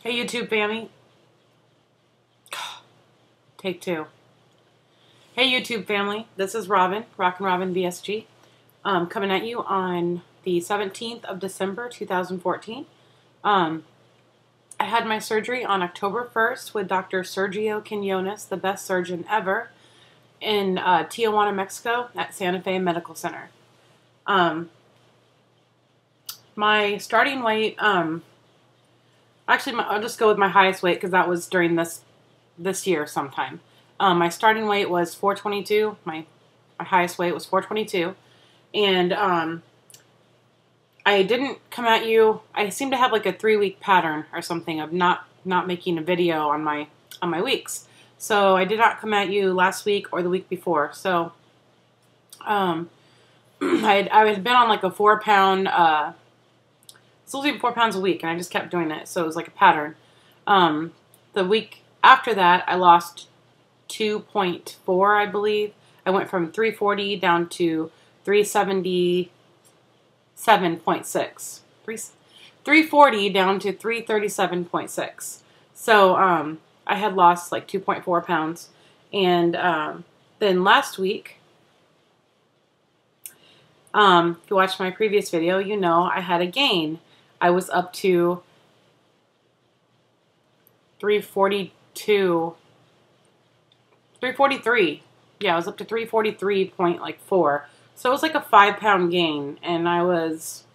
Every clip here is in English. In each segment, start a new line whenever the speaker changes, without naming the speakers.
Hey YouTube family. Take two. Hey YouTube family, this is Robin, Rockin' Robin VSG, coming at you on the 17th of December 2014. I had my surgery on October 1st with Dr. Sergio Quinones, the best surgeon ever, in Tijuana, Mexico at Santa Fe Medical Center. My starting weight, actually, I'll just go with my highest weight because that was during this year sometime. My starting weight was 422. My highest weight was 422. And I didn't come at you. I seem to have like a 3-week pattern or something of not making a video on my weeks. So I did not come at you last week or the week before. So I had been on like a 4-pound. It's losing 4 pounds a week, and I just kept doing it, so it was like a pattern. The week after that, I lost 2.4, I believe. I went from 340 down to 377.6. 340 down to 337.6. So I had lost like 2.4 pounds. And then last week, if you watched my previous video, you know I had a gain. I was up to 343. Yeah, I was up to 343.4. So it was like a 5-pound gain, and I was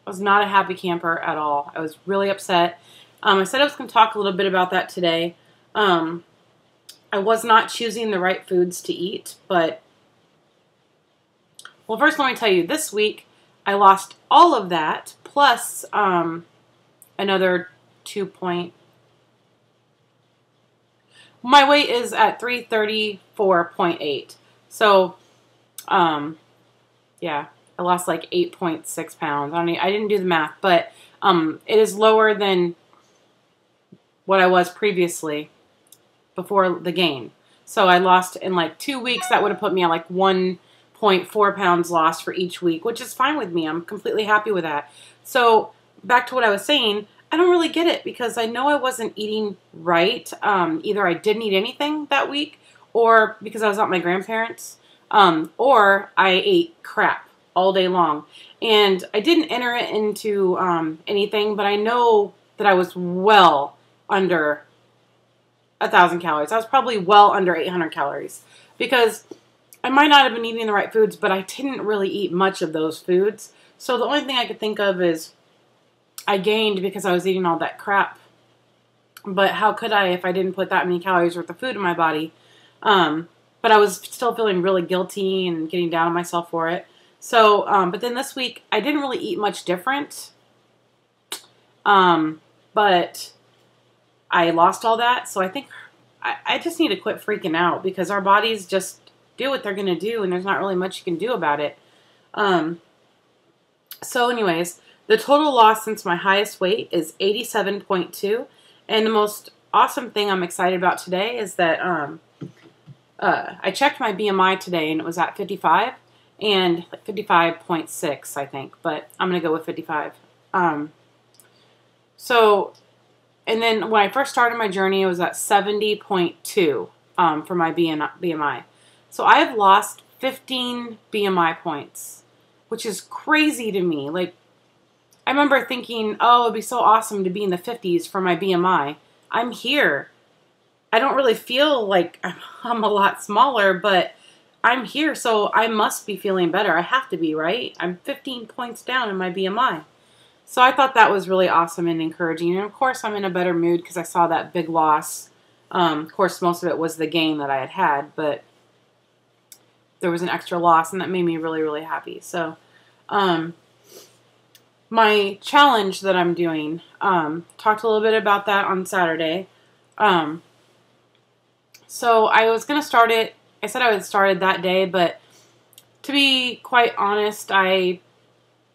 not a happy camper at all. I was really upset. I said I was going to talk a little bit about that today. I was not choosing the right foods to eat, but well, first let me tell you, this week I lost all of that, plus another 2 My weight is at 334.8. So, yeah, I lost like 8.6 pounds. I didn't do the math, but it is lower than what I was previously before the gain. So I lost in like 2 weeks. That would have put me at like 1.4 pounds lost for each week, which is fine with me. I'm completely happy with that. So back to what I was saying, I don't really get it because I know I wasn't eating right. Either I didn't eat anything that week, or because I was at my grandparents', or I ate crap all day long. And I didn't enter it into anything, but I know that I was well under 1,000 calories. I was probably well under 800 calories because I might not have been eating the right foods, but I didn't really eat much of those foods. So the only thing I could think of is I gained because I was eating all that crap. But how could I if I didn't put that many calories worth of food in my body? But I was still feeling really guilty and getting down on myself for it. So, but then this week, I didn't really eat much different. But I lost all that. So I think I just need to quit freaking out because our bodies just do what they're going to do, and there's not really much you can do about it. So anyways, the total loss since my highest weight is 87.2, and the most awesome thing I'm excited about today is that I checked my BMI today, and it was at 55, and like 55.6, I think, but I'm going to go with 55. So, and then when I first started my journey, it was at 70.2 for my BMI. So I have lost 15 BMI points, which is crazy to me. Like, I remember thinking, oh, it'd be so awesome to be in the 50s for my BMI. I'm here. I don't really feel like I'm a lot smaller, but I'm here, so I must be feeling better. I have to be, right? I'm 15 points down in my BMI. So I thought that was really awesome and encouraging. And of course, I'm in a better mood because I saw that big loss. Of course, most of it was the gain that I had, but there was an extra loss, and that made me really, really happy. So, my challenge that I'm doing, talked a little bit about that on Saturday. So I was going to start it. I said I would start it that day, but to be quite honest, I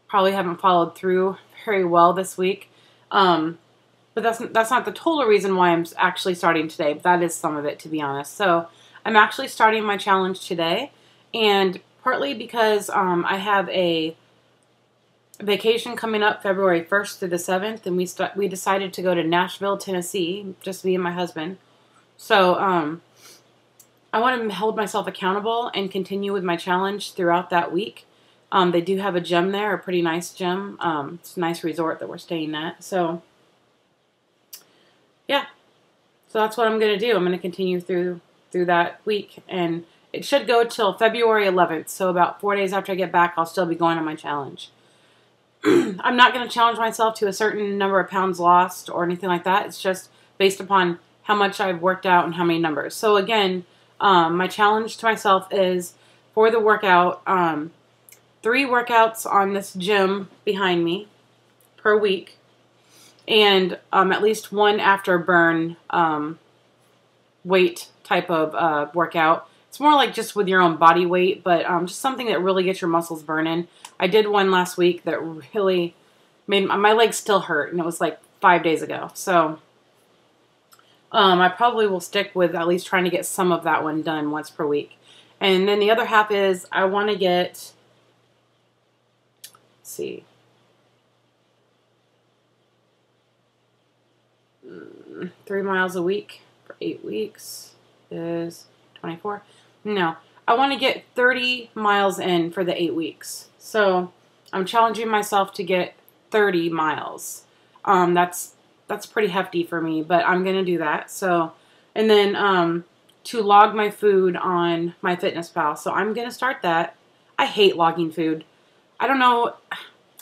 probably haven't followed through very well this week. But that's not the total reason why I'm actually starting today, but that is some of it, to be honest. So I'm actually starting my challenge today, and partly because I have a vacation coming up February 1st through the 7th, and we decided to go to Nashville, Tennessee, just me and my husband. So I want to hold myself accountable and continue with my challenge throughout that week. They do have a gym there, a pretty nice gym. It's a nice resort that we're staying at. So, yeah. So that's what I'm going to do. I'm going to continue through that week. And it should go till February 11th. So about 4 days after I get back, I'll still be going on my challenge. I'm not going to challenge myself to a certain number of pounds lost or anything like that. It's just based upon how much I've worked out and how many numbers. So again, my challenge to myself is for the workout, 3 workouts on this gym behind me per week, and at least 1 after burn weight type of workout. It's more like just with your own body weight, but just something that really gets your muscles burning. I did one last week that really made my legs still hurt, and it was like 5 days ago. So I probably will stick with at least trying to get some of that one done once per week. And then the other half is I want to get, let's see, 3 miles a week for 8 weeks is 24. No, I want to get 30 miles in for the 8 weeks. So I'm challenging myself to get 30 miles. That's pretty hefty for me, but I'm going to do that. So, and then to log my food on MyFitnessPal. So I'm going to start that. I hate logging food. I don't know.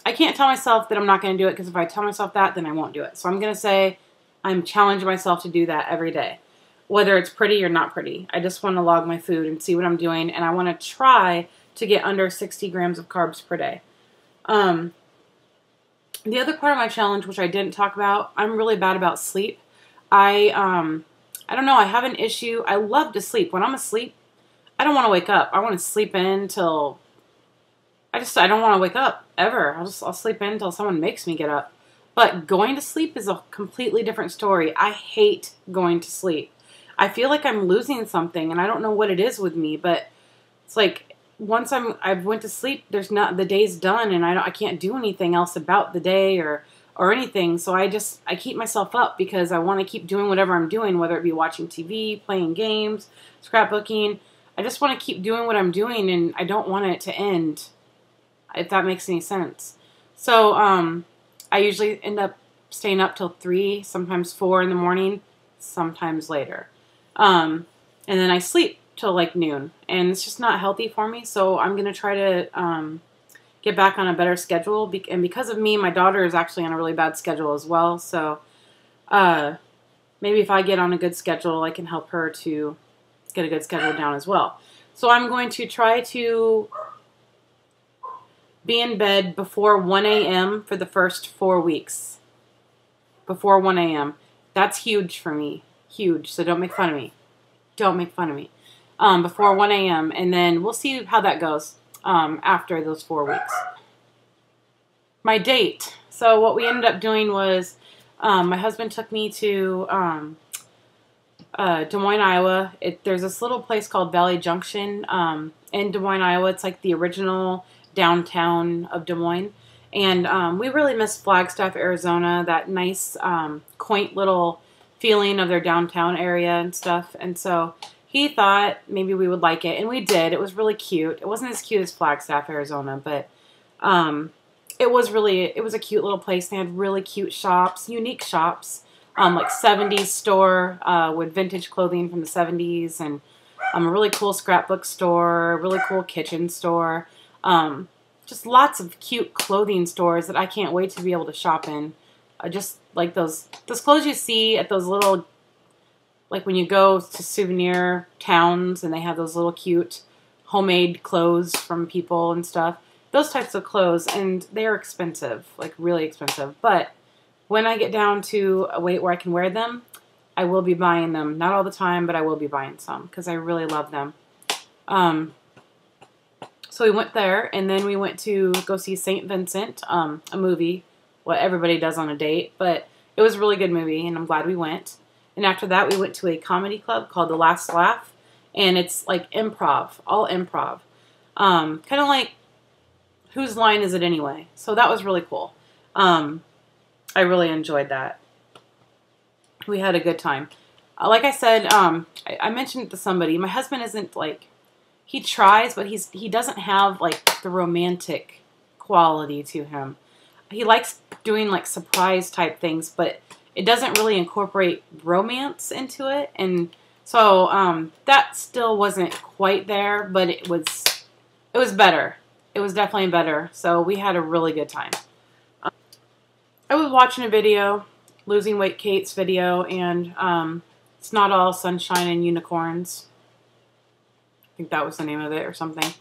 I can't tell myself that I'm not going to do it, because if I tell myself that, then I won't do it. So I'm going to say I'm challenging myself to do that every day, whether it's pretty or not pretty. I just want to log my food and see what I'm doing, and I want to try to get under 60 grams of carbs per day. The other part of my challenge, which I didn't talk about, I'm really bad about sleep. I don't know, I have an issue. I love to sleep. When I'm asleep, I don't want to wake up. I want to sleep in till, I don't want to wake up, ever. I'll sleep in until someone makes me get up. But going to sleep is a completely different story. I hate going to sleep. I feel like I'm losing something, and I don't know what it is with me, but it's like, once I went to sleep, the day's done, and I can't do anything else about the day or anything. So I keep myself up because I want to keep doing whatever I'm doing, whether it be watching TV, playing games, scrapbooking. I just want to keep doing what I'm doing, and I don't want it to end, if that makes any sense. So I usually end up staying up till 3, sometimes 4 in the morning, sometimes later. And then I sleep till like noon, and it's just not healthy for me. So I'm going to try to get back on a better schedule. And because of me, my daughter is actually on a really bad schedule as well. So maybe if I get on a good schedule, I can help her to get a good schedule down as well. So I'm going to try to be in bed before 1 a.m. for the first 4 weeks. Before 1 a.m. That's huge for me. Huge. So don't make fun of me. Don't make fun of me. Before 1 a.m. And then we'll see how that goes after those 4 weeks. My date. So what we ended up doing was my husband took me to Des Moines, Iowa. There's this little place called Valley Junction in Des Moines, Iowa. It's like the original downtown of Des Moines. And we really miss Flagstaff, Arizona, that nice, quaint little feeling of their downtown area and stuff. And so he thought maybe we would like it, and we did. It was really cute. It wasn't as cute as Flagstaff, Arizona, but it was a cute little place. They had really cute shops, unique shops, like 70s store with vintage clothing from the 70s, and a really cool scrapbook store, a really cool kitchen store. Just lots of cute clothing stores that I can't wait to be able to shop in. Just like those clothes you see at those little, like when you go to souvenir towns and they have those little cute homemade clothes from people and stuff. Those types of clothes, and they're expensive, like really expensive. But when I get down to a weight where I can wear them, I will be buying them. Not all the time, but I will be buying some because I really love them. So we went there, and then we went to go see St. Vincent, a movie, what everybody does on a date. But it was a really good movie, and I'm glad we went. And after that, we went to a comedy club called The Last Laugh, and it's like improv, all improv. Kind of like, whose line is it anyway? So that was really cool. I really enjoyed that. We had a good time. Like I said, I mentioned it to somebody. My husband isn't like, he tries, but he doesn't have like the romantic quality to him. He likes doing like surprise type things, but it doesn't really incorporate romance into it. And so that still wasn't quite there, but it was better. It was definitely better. So we had a really good time. I was watching a video, Losing Weight Kate's video, and it's not all sunshine and unicorns. I think that was the name of it or something.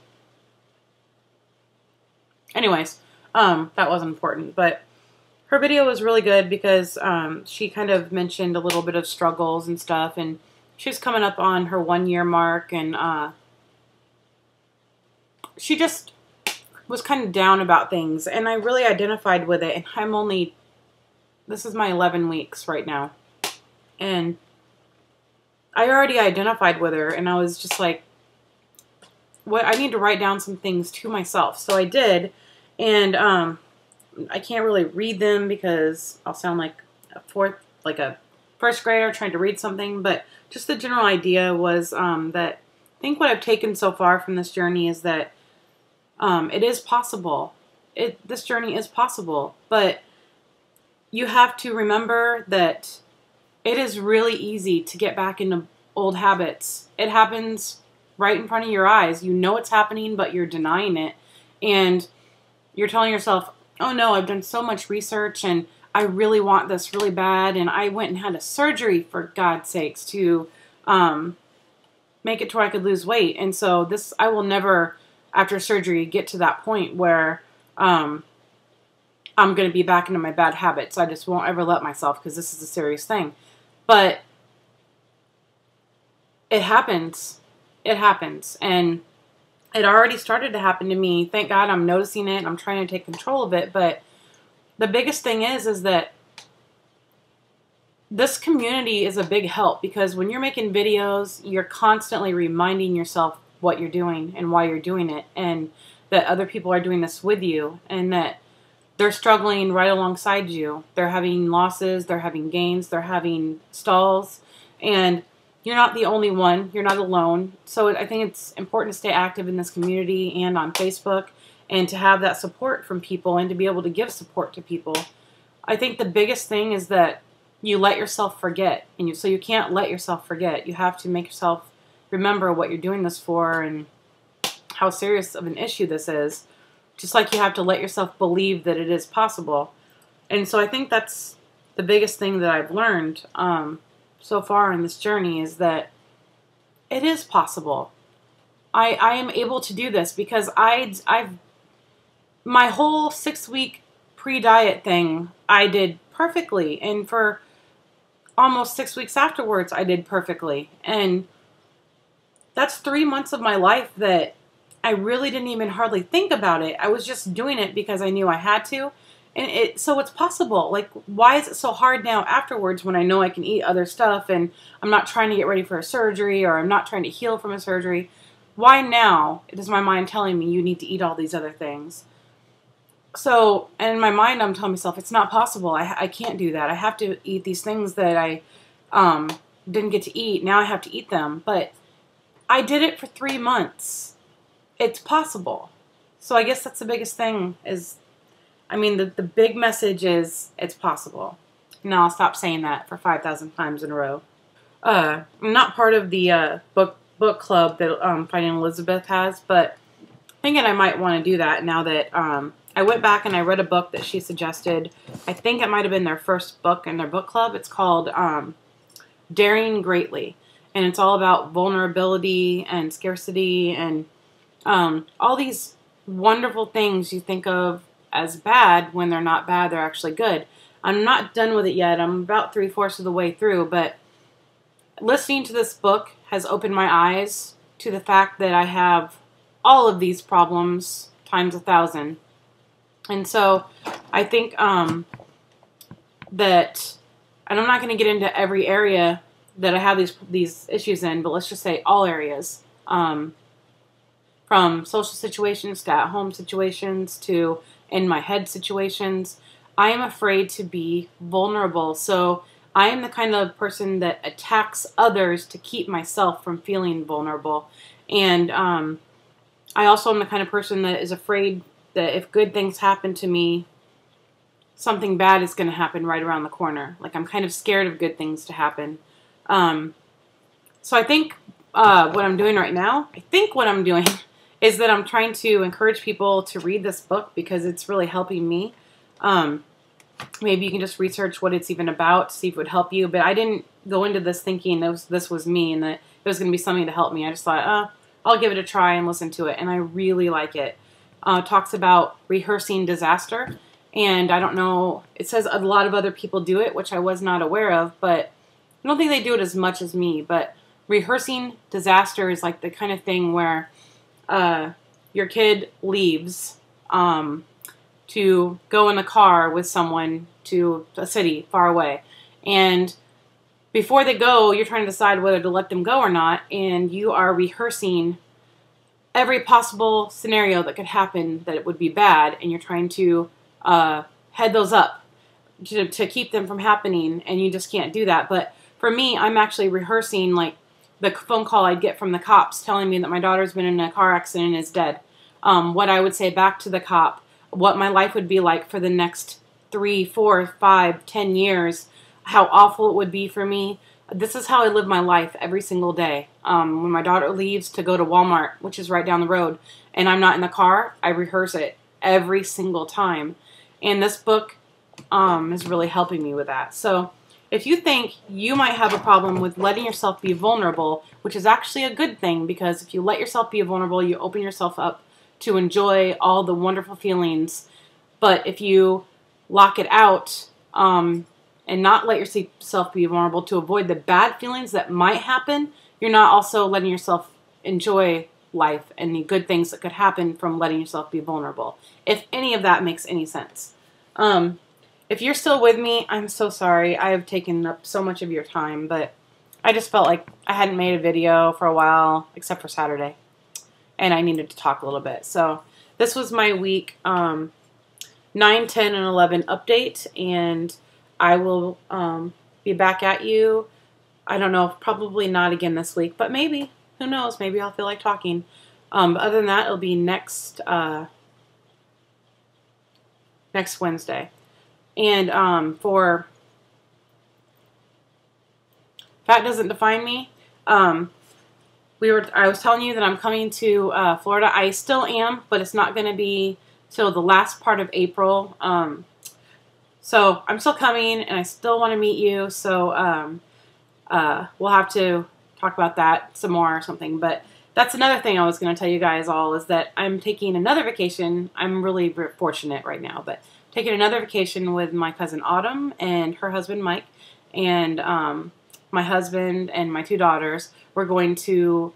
Anyways, that wasn't important, but her video was really good because she kind of mentioned a little bit of struggles and stuff, and she was coming up on her 1 year mark, and she just was kind of down about things, and I really identified with it, and this is my 11 weeks right now, and I already identified with her, and I was just like, I need to write down some things to myself. So I did, and I can't really read them because I'll sound like a first grader trying to read something, but just the general idea was that I think what I've taken so far from this journey is that it is possible. This journey is possible, but you have to remember that it is really easy to get back into old habits. It happens right in front of your eyes. You know it's happening, but you're denying it. And you're telling yourself, oh no, I've done so much research and I really want this really bad. And I went and had a surgery, for God's sakes, to make it to where I could lose weight. And so I will never, after surgery, get to that point where I'm going to be back into my bad habits. I just won't ever let myself, because this is a serious thing. But it happens. It happens. And it already started to happen to me. Thank God I'm noticing it. I'm trying to take control of it. But the biggest thing is that this community is a big help, because when you're making videos, you're constantly reminding yourself what you're doing and why you're doing it, and that other people are doing this with you, and that they're struggling right alongside you. They're having losses, they're having gains, they're having stalls, and you're not the only one. You're not alone. So I think it's important to stay active in this community and on Facebook, and to have that support from people and to be able to give support to people. I think the biggest thing is that you let yourself forget. So you can't let yourself forget. You have to make yourself remember what you're doing this for and how serious of an issue this is. Just like you have to let yourself believe that it is possible. And so I think that's the biggest thing that I've learned so far in this journey, is that it is possible. I am able to do this because my whole 6-week pre-diet thing I did perfectly, and for almost 6 weeks afterwards I did perfectly. And that's 3 months of my life that I really didn't even hardly think about it. I was just doing it because I knew I had to. And so it's possible. Like, why is it so hard now afterwards when I know I can eat other stuff and I'm not trying to get ready for a surgery, or I'm not trying to heal from a surgery? Why now is my mind telling me you need to eat all these other things? So, and in my mind I'm telling myself it's not possible. I can't do that. I have to eat these things that I didn't get to eat. Now I have to eat them. But I did it for 3 months. It's possible. So I guess that's the biggest thing is, the big message is it's possible. Now I'll stop saying that for 5,000 times in a row. I'm not part of the book club that Finding Elizabeth has, but thinking I might want to do that now that I went back and I read a book that she suggested. I think it might have been their first book in their book club. It's called Daring Greatly, and it's all about vulnerability and scarcity and all these wonderful things you think of as bad. When they're not bad, they're actually good. I'm not done with it yet. I'm about 3/4 of the way through, but listening to this book has opened my eyes to the fact that I have all of these problems times 1,000. And so I think that, and I'm not going to get into every area that I have these issues in, but let's just say all areas. from social situations to at-home situations to in my head situations. I am afraid to be vulnerable. So I am the kind of person that attacks others to keep myself from feeling vulnerable. And I also am the kind of person that is afraid that if good things happen to me, something bad is going to happen right around the corner. Like, I'm kind of scared of good things to happen. So I think what I'm doing right now, is that I'm trying to encourage people to read this book because it's really helping me. Maybe you can just research what it's even about, see if it would help you. But I didn't go into this thinking this was me and that it was going to be something to help me. I just thought, I'll give it a try and listen to it. And I really like it. It talks about rehearsing disaster. And I don't know, it says a lot of other people do it, which I was not aware of. But I don't think they do it as much as me. But rehearsing disaster is like the kind of thing where your kid leaves to go in a car with someone to a city far away. And before they go, you're trying to decide whether to let them go or not. And you are rehearsing every possible scenario that could happen that it would be bad. And you're trying to head those up to keep them from happening. And you just can't do that. But for me, I'm actually rehearsing like the phone call I'd get from the cops telling me that my daughter's been in a car accident and is dead. What I would say back to the cop, what my life would be like for the next 3, 4, 5, 10 years, how awful it would be for me. This is how I live my life every single day. When my daughter leaves to go to Walmart, which is right down the road, and I'm not in the car, I rehearse it every single time. And this book is really helping me with that. So if you think you might have a problem with letting yourself be vulnerable, which is actually a good thing, because if you let yourself be vulnerable, you open yourself up to enjoy all the wonderful feelings. But if you lock it out and not let yourself be vulnerable to avoid the bad feelings that might happen, you're not also letting yourself enjoy life and the good things that could happen from letting yourself be vulnerable. If any of that makes any sense. If you're still with me, I'm so sorry. I have taken up so much of your time, but I just felt like I hadn't made a video for a while, except for Saturday. And I needed to talk a little bit. So this was my week 9, 10, and 11 update. And I will be back at you. I don't know, probably not again this week, but maybe. Who knows? Maybe I'll feel like talking. Other than that, it'll be next Wednesday. And for Fat Doesn't Define Me, I was telling you that I'm coming to Florida. I still am, but it's not going to be till the last part of April. So I'm still coming, and I still want to meet you. So we'll have to talk about that some more or something. But that's another thing I was going to tell you guys all is that I'm taking another vacation. I'm really fortunate right now, but taking another vacation with my cousin Autumn and her husband Mike, and my husband and my 2 daughters. We're going to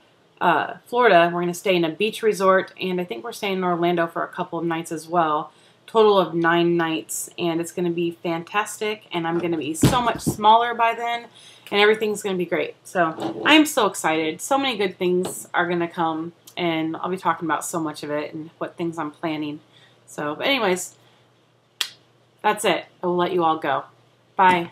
Florida. We're going to stay in a beach resort, and I think we're staying in Orlando for a couple of nights as well. Total of 9 nights, and it's going to be fantastic, and I'm going to be so much smaller by then, and everything's going to be great. So I'm so excited. So many good things are going to come, and I'll be talking about so much of it and what things I'm planning. So, but anyways, that's it. I will let you all go. Bye.